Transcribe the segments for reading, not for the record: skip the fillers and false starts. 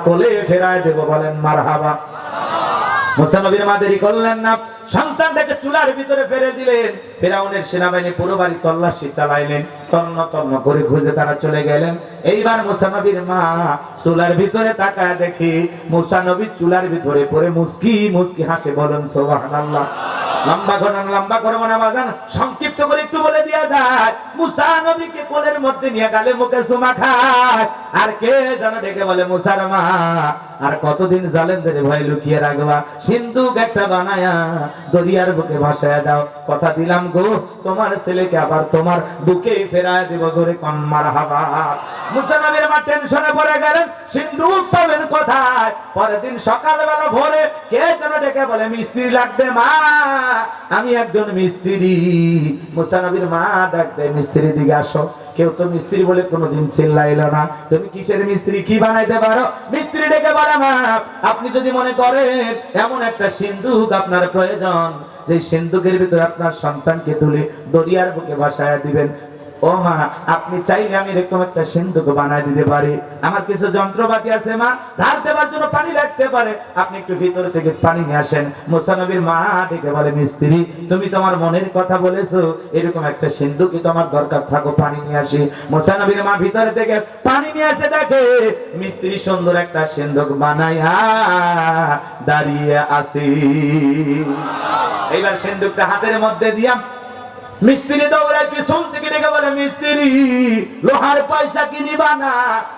কোলে ফেরায় দেব, বলেন মারহাবা। মুসা নবীর মা দেরি করলেন না, সন্তানটাকে চুলার ভিতরে ফেলে দিলেন। ফিরআউনের সেনাবাহিনী পুরো বাড়ি তল্লাশি চালাইলেন, তন্ন তন্ন করে খুঁজে তারা চলে গেলেন। এইবার মুসা নবীর মা চুলার ভিতরে তাকায় দেখি মুসা নবী চুলার ভিতরে পড়ে মুস্কি মুস্কি হাসে, বলেন সুবহানাল্লাহ। লম্বা ঘটনা লম্বা করবো না বাজান, সংক্ষিপ্ত করে একটু বলে দেয়া যায়। মুসা নবীকে কোলের মধ্যে নিয়ে গালে মুখে চুমা খায়, আর কে যেন ডেকে বলে মুসার মা, আর কতদিন জালেমদের ভয় লুকিয়ে রাখবা, সিন্ধুক একটা বানায়া দরিয়ার বুকে ভাসায় দাও, কথা দিলাম গো তোমার ছেলেকে আবার তোমার বুকেই ফেরায় দেব, জোরে কোন মারহাবা। মুসা নবীর মা টেনশনে পড়ে গেলেন, সিন্ধুক পাবেন কোথায়? পরের দিন সকালবেলা ভোরে কে যেন ডেকে বলে মিস্ত্রি লাগবে মা, আমি একজন মিস্ত্রি। মুসা নবীর মা ডাক দেয়, মিস্ত্রি দিকে আসো। কেউ তো মিস্ত্রি বলে কোনোদিন চিল্লাইল না, তুমি কিসের মিস্ত্রি, কি বানাইতে পারো? মিস্ত্রি ডেকে বলে মা, আপনি যদি মনে করেন এমন একটা সিন্ধুক আপনার প্রয়োজন, যে সিন্ধুকের ভিতরে আপনার সন্তানকে তুলে দরিয়ার বুকে ভাসায় দিবেন, ও মা আপনি চাইলে আমি এরকম একটা সিন্ধুক বানায় দিতে পারি। আমার কিছু যন্ত্রপাতি আছে মা, ধার দেওয়ার জন্য পানি লাগতে পারে, আপনি একটু ভিতর থেকে পানি নিয়ে আসেন। মুসা নবীর মা ডেকে বলে, মিস্ত্রি তুমি তোমার মনের কথা বলেছো, এরকম একটা সিন্ধুকই তোমার দরকার, থাকো পানি নিয়ে আসি। মুসা নবীর মা ভিতর থেকে পানি নিয়ে আসে, দেখে মিস্ত্রি সুন্দর একটা সিন্ধুক বানাইয়া দাঁড়িয়ে আছে। এইবার সিন্ধুকটা হাতের মধ্যে দিয়া মিস্ত্রি দৌড়ায় পিছন থেকে ডেকে বলে, মিস্ত্রি লোহার পয়সা কি নিবা না,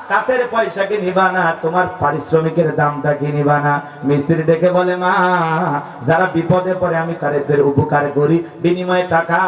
কাঠের পয়সা কি নিবা না, তোমার পারিশ্রমিকের দামটা কি নিবা না? মিস্ত্রি ডেকে বলে, মা যারা বিপদে পড়ে আমি তাদের উপকার করি, বিনিময়ে টাকা